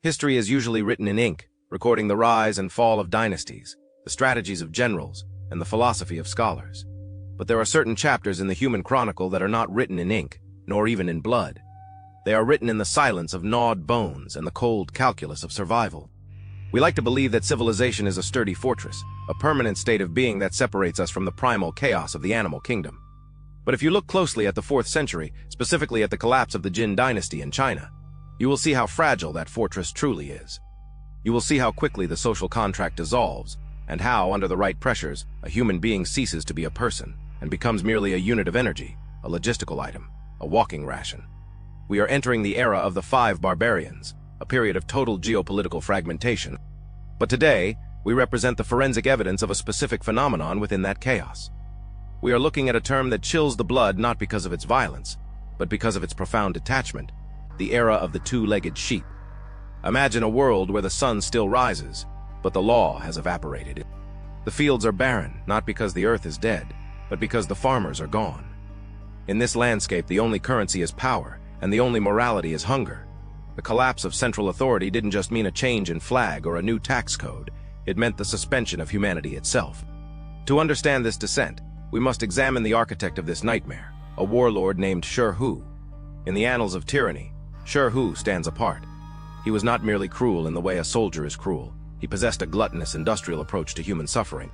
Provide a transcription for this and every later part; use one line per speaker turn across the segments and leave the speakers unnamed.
History is usually written in ink, recording the rise and fall of dynasties, the strategies of generals, and the philosophy of scholars. But there are certain chapters in the human chronicle that are not written in ink, nor even in blood. They are written in the silence of gnawed bones and the cold calculus of survival. We like to believe that civilization is a sturdy fortress, a permanent state of being that separates us from the primal chaos of the animal kingdom. But if you look closely at the 4th century, specifically at the collapse of the Jin Dynasty in China, you will see how fragile that fortress truly is. You will see how quickly the social contract dissolves, and how, under the right pressures, a human being ceases to be a person and becomes merely a unit of energy, a logistical item, a walking ration. We are entering the era of the Five Barbarians, a period of total geopolitical fragmentation. But today, we represent the forensic evidence of a specific phenomenon within that chaos. We are looking at a term that chills the blood not because of its violence, but because of its profound detachment, the era of the two-legged sheep. Imagine a world where the sun still rises, but the law has evaporated. The fields are barren, not because the earth is dead, but because the farmers are gone. In this landscape, the only currency is power, and the only morality is hunger. The collapse of central authority didn't just mean a change in flag or a new tax code, it meant the suspension of humanity itself. To understand this descent, we must examine the architect of this nightmare, a warlord named Sher Hoo. In the annals of tyranny, Sher Hoo stands apart. He was not merely cruel in the way a soldier is cruel. He possessed a gluttonous industrial approach to human suffering.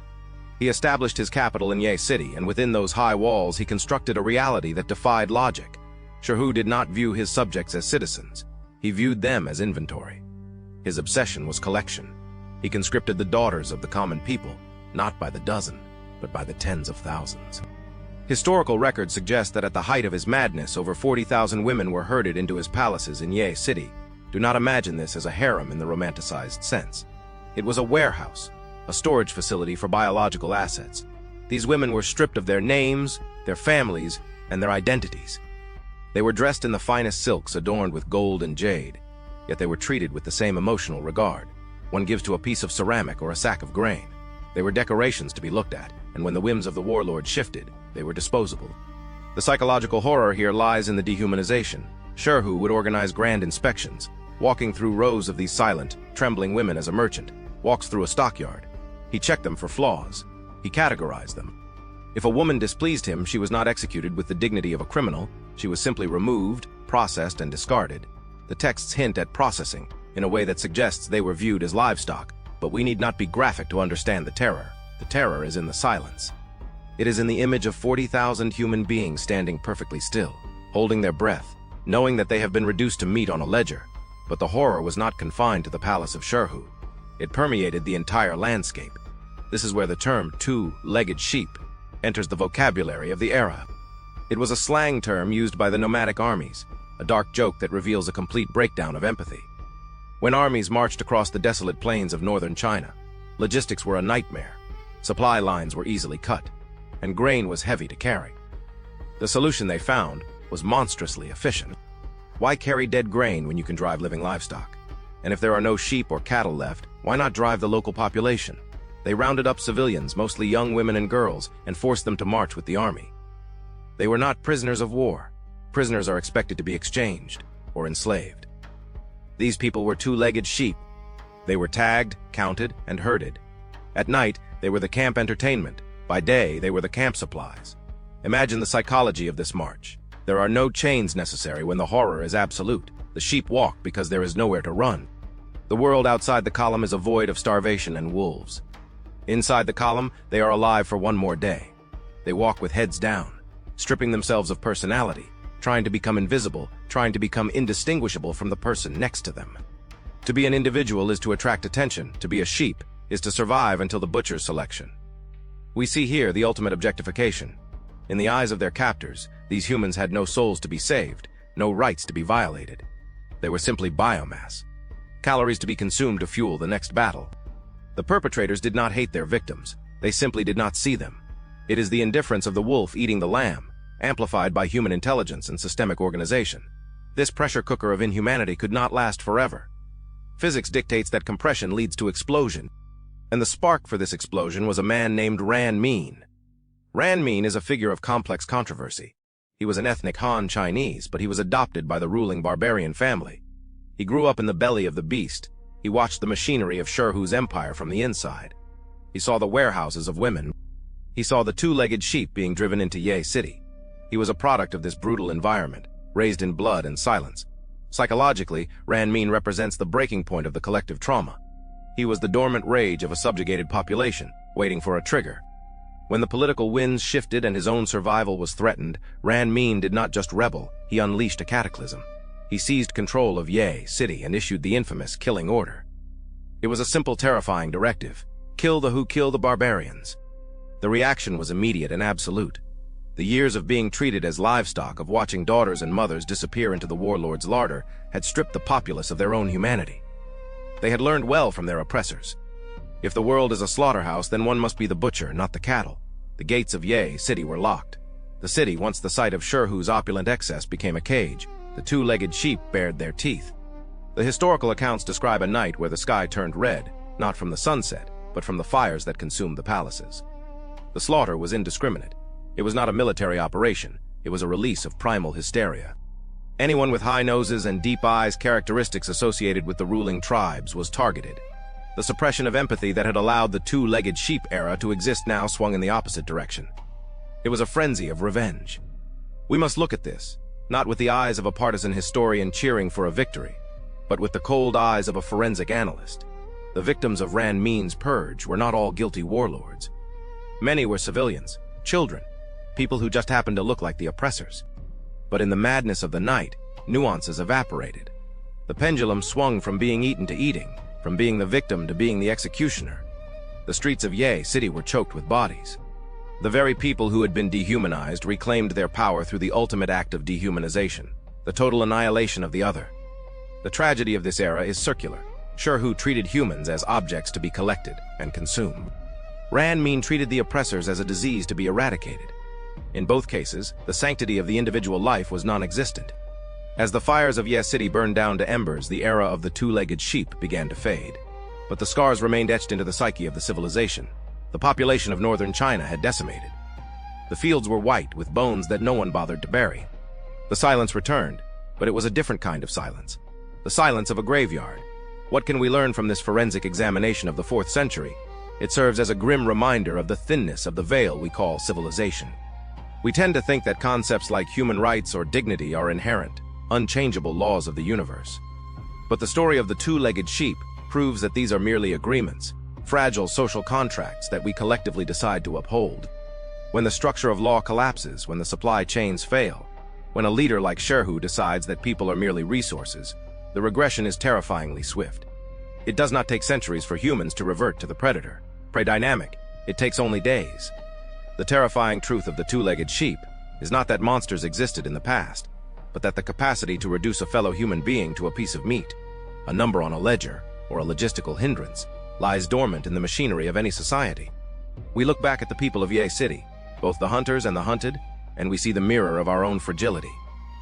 He established his capital in Ye City, and within those high walls he constructed a reality that defied logic. Sher Hoo did not view his subjects as citizens. He viewed them as inventory. His obsession was collection. He conscripted the daughters of the common people, not by the dozen, but by the tens of thousands. Historical records suggest that at the height of his madness, over 40,000 women were herded into his palaces in Ye City. Do not imagine this as a harem in the romanticized sense. It was a warehouse, a storage facility for biological assets. These women were stripped of their names, their families, and their identities. They were dressed in the finest silks adorned with gold and jade, yet they were treated with the same emotional regard one gives to a piece of ceramic or a sack of grain. They were decorations to be looked at, and when the whims of the warlord shifted, they were disposable. The psychological horror here lies in the dehumanization. Sher Hoo would organize grand inspections, walking through rows of these silent, trembling women as a merchant walks through a stockyard. He checked them for flaws. He categorized them. If a woman displeased him, she was not executed with the dignity of a criminal. She was simply removed, processed, and discarded. The texts hint at processing in a way that suggests they were viewed as livestock, but we need not be graphic to understand the terror. The terror is in the silence. It is in the image of 40,000 human beings standing perfectly still, holding their breath, knowing that they have been reduced to meat on a ledger. But the horror was not confined to the palace of Sher Hoo. It permeated the entire landscape. This is where the term two-legged sheep enters the vocabulary of the era. It was a slang term used by the nomadic armies, a dark joke that reveals a complete breakdown of empathy. When armies marched across the desolate plains of northern China, logistics were a nightmare. Supply lines were easily cut, and grain was heavy to carry. The solution they found was monstrously efficient. Why carry dead grain when you can drive living livestock? And if there are no sheep or cattle left, why not drive the local population? They rounded up civilians, mostly young women and girls, and forced them to march with the army. They were not prisoners of war. Prisoners are expected to be exchanged or enslaved. These people were two-legged sheep. They were tagged, counted, and herded. At night, they were the camp entertainment. By day, they were the camp supplies. Imagine the psychology of this march. There are no chains necessary when the horror is absolute. The sheep walk because there is nowhere to run. The world outside the column is a void of starvation and wolves. Inside the column, they are alive for one more day. They walk with heads down, stripping themselves of personality, trying to become invisible, trying to become indistinguishable from the person next to them. To be an individual is to attract attention. To be a sheep is to survive until the butcher's selection. We see here the ultimate objectification. In the eyes of their captors, these humans had no souls to be saved, no rights to be violated. They were simply biomass, calories to be consumed to fuel the next battle. The perpetrators did not hate their victims. They simply did not see them. It is the indifference of the wolf eating the lamb, amplified by human intelligence and systemic organization. This pressure cooker of inhumanity could not last forever. Physics dictates that compression leads to explosion, and the spark for this explosion was a man named Ran Mean. Ran Mean is a figure of complex controversy. He was an ethnic Han Chinese, but he was adopted by the ruling barbarian family. He grew up in the belly of the beast. He watched the machinery of Sher Hoo's empire from the inside. He saw the warehouses of women. He saw the two-legged sheep being driven into Ye City. He was a product of this brutal environment, raised in blood and silence. Psychologically, Ran Mean represents the breaking point of the collective trauma. He was the dormant rage of a subjugated population, waiting for a trigger. When the political winds shifted and his own survival was threatened, Ran Mean did not just rebel, he unleashed a cataclysm. He seized control of Ye City and issued the infamous killing order. It was a simple, terrifying directive: kill the who, kill the barbarians. The reaction was immediate and absolute. The years of being treated as livestock, of watching daughters and mothers disappear into the warlord's larder, had stripped the populace of their own humanity. They had learned well from their oppressors. If the world is a slaughterhouse, then one must be the butcher, not the cattle. The gates of Ye City were locked. The city, once the site of Sher Hoo's opulent excess, became a cage. The two-legged sheep bared their teeth. The historical accounts describe a night where the sky turned red, not from the sunset, but from the fires that consumed the palaces. The slaughter was indiscriminate. It was not a military operation. It was a release of primal hysteria. Anyone with high noses and deep eyes, characteristics associated with the ruling tribes, was targeted. The suppression of empathy that had allowed the two-legged sheep era to exist now swung in the opposite direction. It was a frenzy of revenge. We must look at this, not with the eyes of a partisan historian cheering for a victory, but with the cold eyes of a forensic analyst. The victims of Ran Mean's purge were not all guilty warlords. Many were civilians, children, people who just happened to look like the oppressors. But in the madness of the night, nuances evaporated. The pendulum swung from being eaten to eating, from being the victim to being the executioner. The streets of Ye City were choked with bodies. The very people who had been dehumanized reclaimed their power through the ultimate act of dehumanization, the total annihilation of the other. The tragedy of this era is circular. Sher Hoo treated humans as objects to be collected and consumed. Ran Mean treated the oppressors as a disease to be eradicated. In both cases, the sanctity of the individual life was non-existent. As the fires of Ye City burned down to embers, the era of the two-legged sheep began to fade. But the scars remained etched into the psyche of the civilization. The population of northern China had decimated. The fields were white with bones that no one bothered to bury. The silence returned, but it was a different kind of silence. The silence of a graveyard. What can we learn from this forensic examination of the 4th century? It serves as a grim reminder of the thinness of the veil we call civilization. We tend to think that concepts like human rights or dignity are inherent, unchangeable laws of the universe. But the story of the two-legged sheep proves that these are merely agreements, fragile social contracts that we collectively decide to uphold. When the structure of law collapses, when the supply chains fail, when a leader like Sher Hoo decides that people are merely resources, the regression is terrifyingly swift. It does not take centuries for humans to revert to the predator. Pre-dynamic, it takes only days. The terrifying truth of the two-legged sheep is not that monsters existed in the past, but that the capacity to reduce a fellow human being to a piece of meat, a number on a ledger, or a logistical hindrance, lies dormant in the machinery of any society. We look back at the people of Ye City, both the hunters and the hunted, and we see the mirror of our own fragility.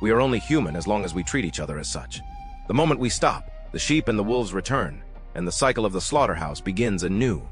We are only human as long as we treat each other as such. The moment we stop, the sheep and the wolves return, and the cycle of the slaughterhouse begins anew.